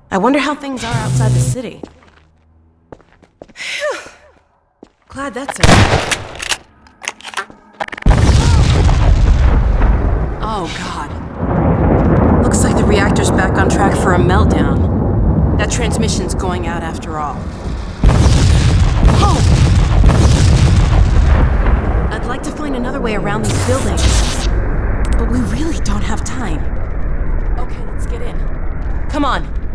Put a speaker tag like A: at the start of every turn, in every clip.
A: I wonder how things are outside the city. Glad that's over. Oh, God. Looks like the reactor's back on track for a meltdown. That transmission's going out after all. Oh! I'd like to find another way around these buildings, but we really don't have time. Okay, let's get in. Come on.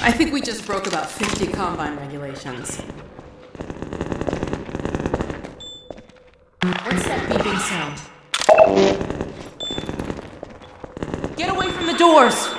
A: I think we just broke about 50 Combine regulations. What's that beeping sound? Get away from the doors!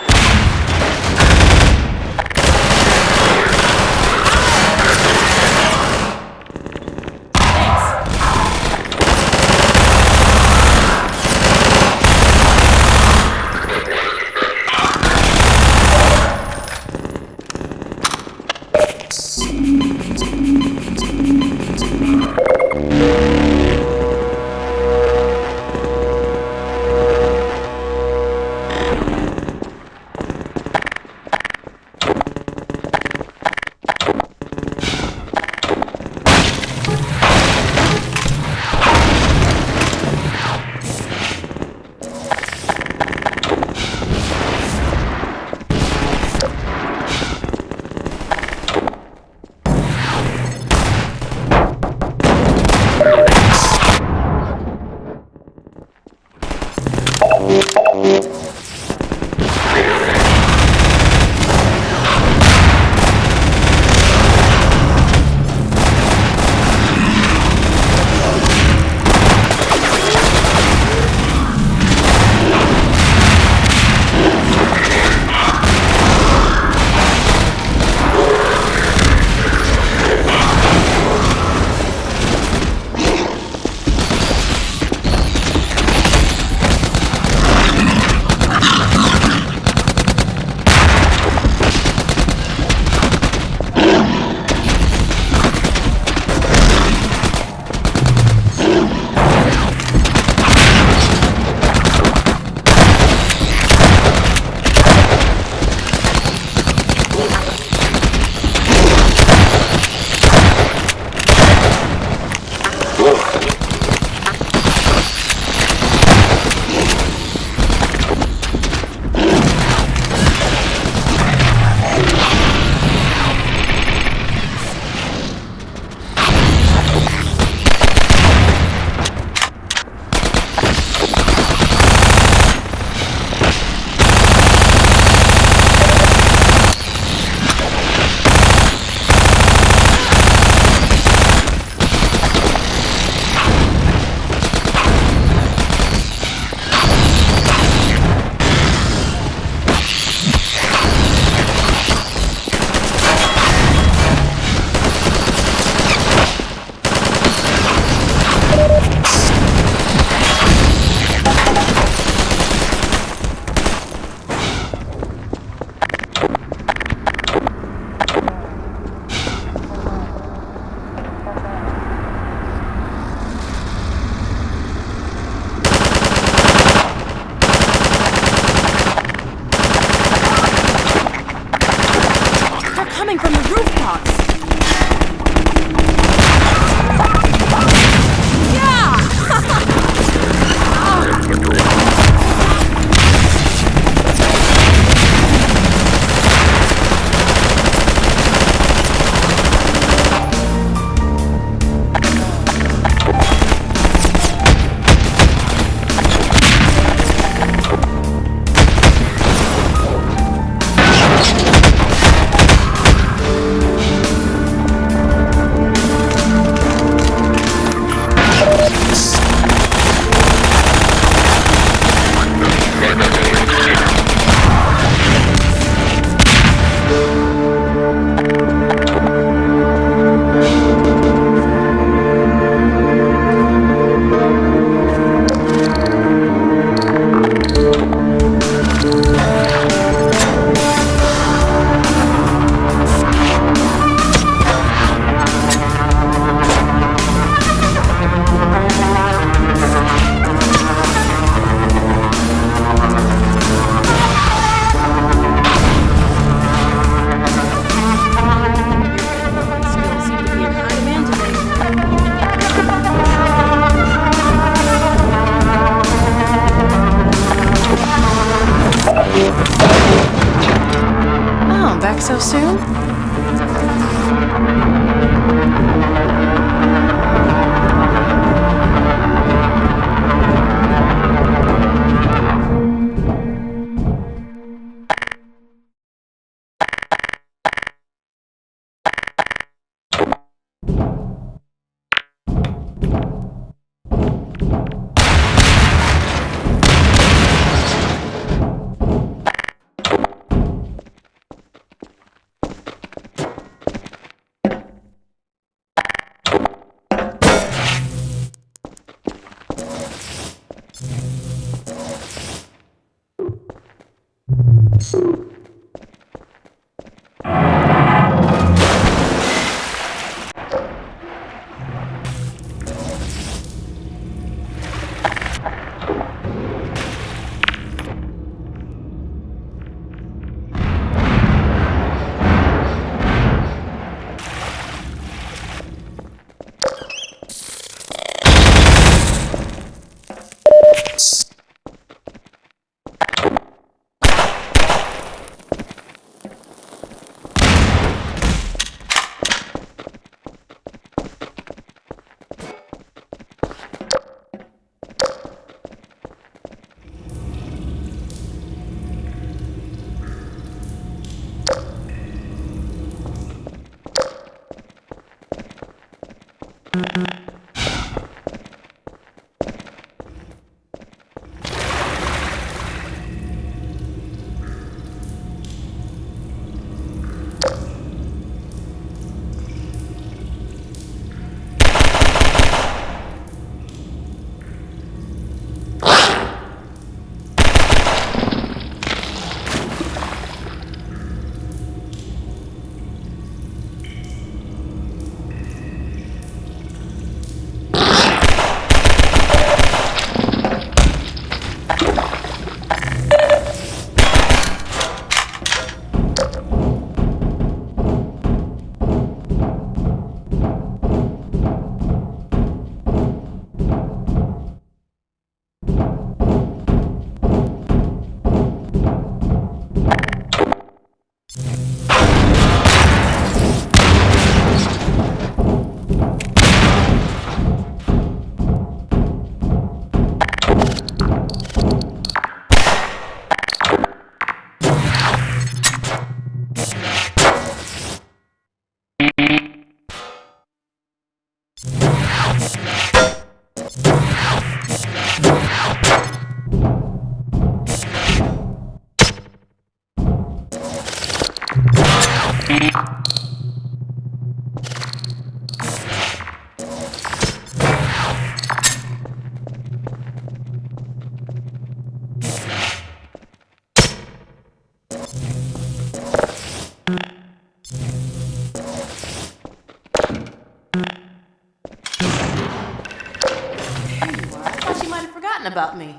A: About me.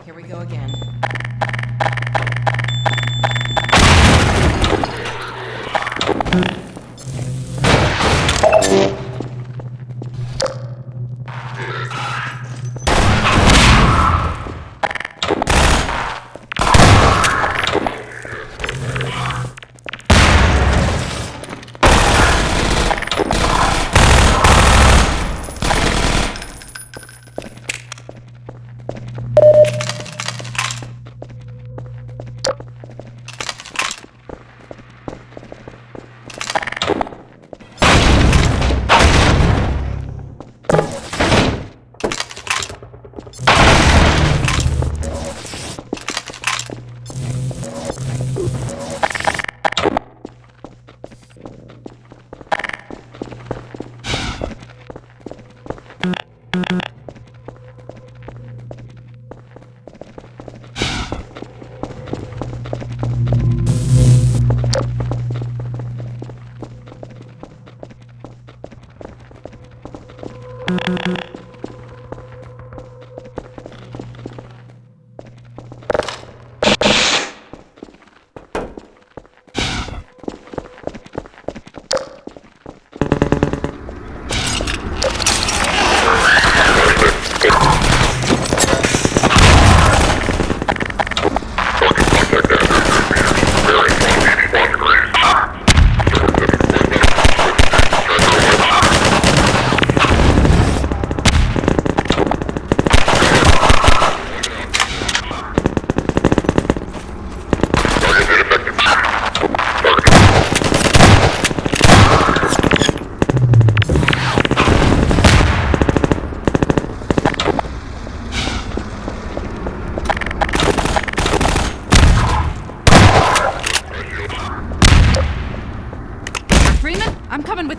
A: Here we go again.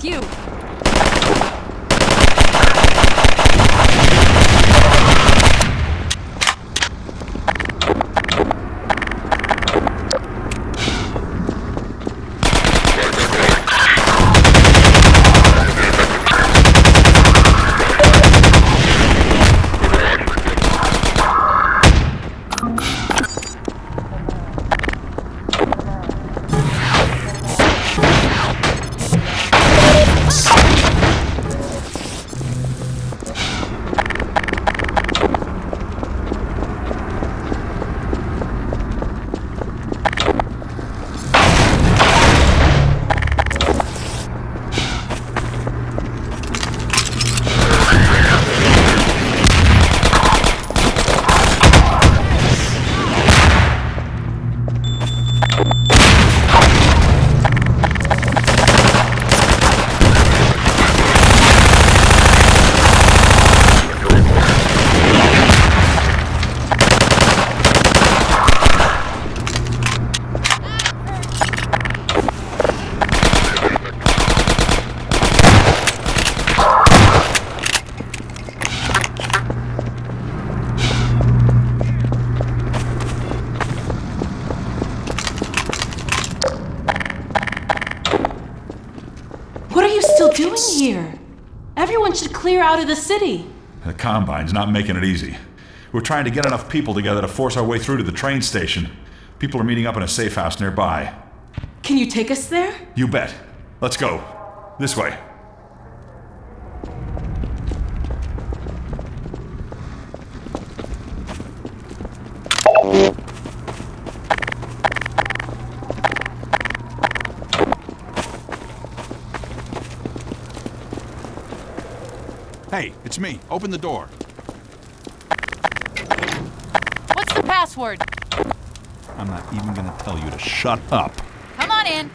B: you.
A: What are you still doing here? Everyone should clear out of the city.
C: The Combine's not making it easy. We're trying to get enough people together to force our way through to the train station. People are meeting up in a safe house nearby.
A: Can you take us there?
C: You bet. Let's go. This way.
D: Hey, it's me. Open the door.
B: What's the password?
D: I'm not even gonna tell you to shut up.
B: Come on in.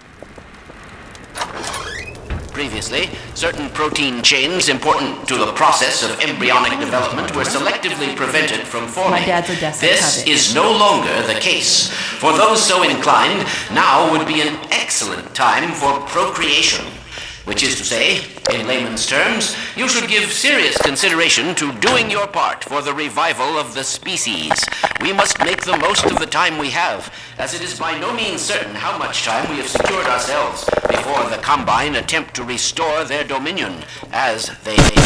E: Previously, certain protein chains important to the process of embryonic development were selectively prevented from forming.
A: My dad's Odessa
E: This
A: cabbage.
E: is no longer the case. For those so inclined, now would be an excellent time for procreation. Which is to say, in layman's terms, you should give serious consideration to doing your part for the revival of the species. We must make the most of the time we have, as it is by no means certain how much time we have secured ourselves before the Combine attempt to restore their dominion, as they may.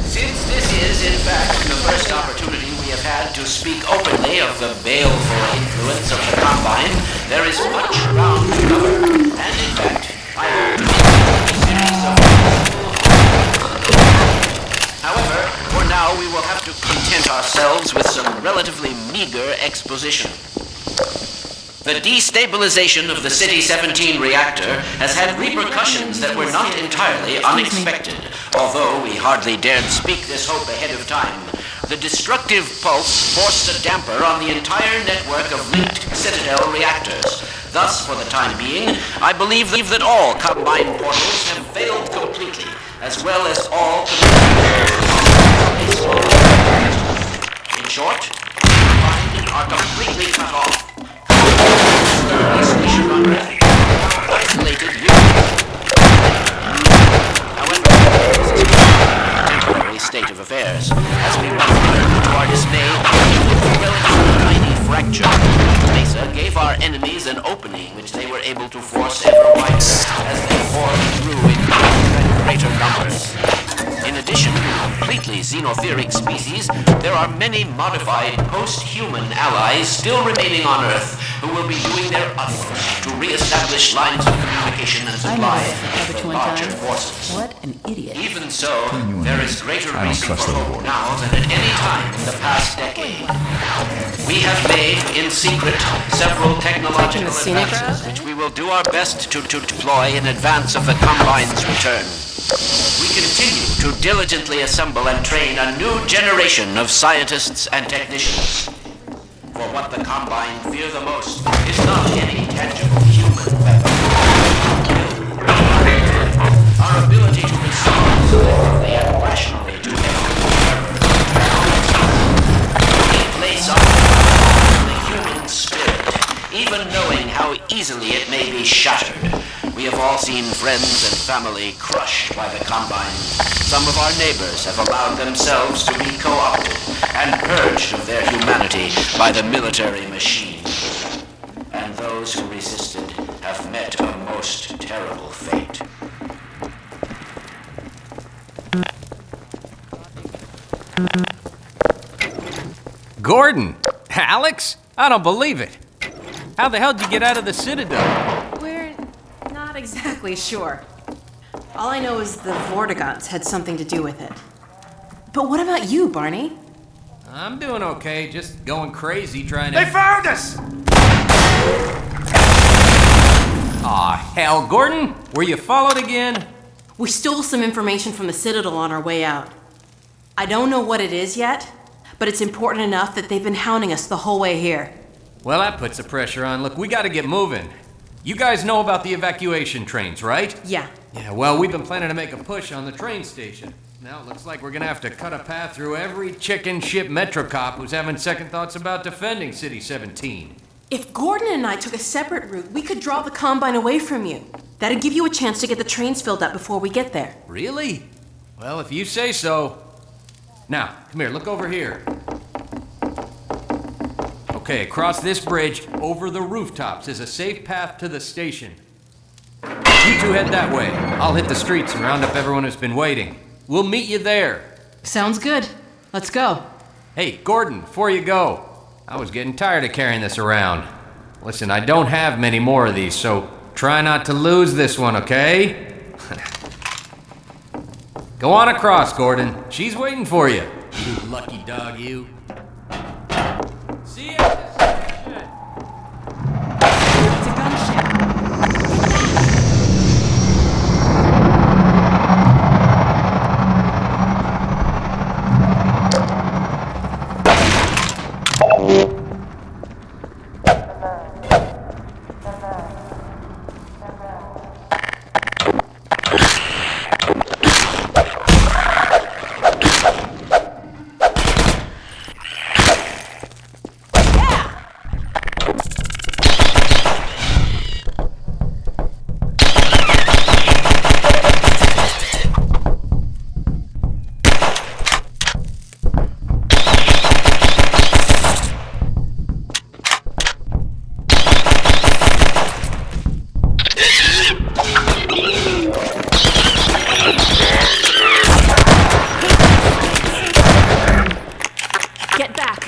E: Since this is, in fact, the first opportunity we have had to speak openly of the baleful influence of the Combine, there is much ground to cover, and in fact, I hope However, for now we will have to content ourselves with some relatively meager exposition. The destabilization of the City 17 reactor has had repercussions that were not entirely unexpected, although we hardly dared speak this hope ahead of time. The destructive pulse forced a damper on the entire network of linked Citadel reactors. Thus, for the time being, I believe that all Combine portals have failed completely, as well as all In short, Combine are completely cut off. Station on Earth, isolated units. However, this is a temporary state of affairs. As we once learned to our dismay, with a relatively tiny fracture, Mesa gave our enemies an opening which they were able to force ever wider as they poured through in greater numbers. In addition to completely xenotheric species, there are many modified post-human allies still remaining on Earth who will be doing their utmost to re-establish lines of communication and supply with the larger forces.
A: What an idiot.
E: Even so, there is greater
C: I don't
E: reason
C: trust
E: for
C: those
E: hope
C: boys.
E: now than at any time in the past decade. We have made, in secret, several technological
A: the scenic
E: advances
A: route?
E: which we will do our best to deploy in advance of the Combine's return. We continue to diligently assemble and train a new generation of scientists and technicians. For what the Combine fear the most is not any tangible human weapon. Our ability to respond swiftly and rationally to a place of the human spirit, even knowing how how easily it may be shattered. We have all seen friends and family crushed by the Combine. Some of our neighbors have allowed themselves to be co-opted and purged of their humanity by the military machine. And those who resisted have met a most terrible fate.
F: Gordon! Alex? I don't believe it. How the hell did you get out of the Citadel?
A: We're not exactly sure. All I know is the Vortigaunts had something to do with it. But what about you, Barney?
F: I'm doing okay, just going crazy trying to...
D: They found us!
F: Aw, hell, Gordon! Were you followed again?
A: We stole some information from the Citadel on our way out. I don't know what it is yet, but it's important enough that they've been hounding us the whole way here.
F: Well, that puts the pressure on. Look, we gotta get moving. You guys know about the evacuation trains, right?
A: Yeah.
F: Yeah, well, we've been planning to make a push on the train station. Now it looks like we're gonna have to cut a path through every chicken ship Metro cop who's having second thoughts about defending City 17.
A: If Gordon and I took a separate route, we could draw the Combine away from you. That'd give you a chance to get the trains filled up before we get there.
F: Really? Well, if you say so. Now, come here, look over here. Okay, across this bridge, over the rooftops, is a safe path to the station. You two head that way. I'll hit the streets and round up everyone who's been waiting. We'll meet you there.
A: Sounds good. Let's go.
F: Hey, Gordon, before you go, I was getting tired of carrying this around. Listen, I don't have many more of these, so try not to lose this one, okay? Go on across, Gordon. She's waiting for you. You lucky dog, you. See ya at the station.
A: It's a gunship. Get back.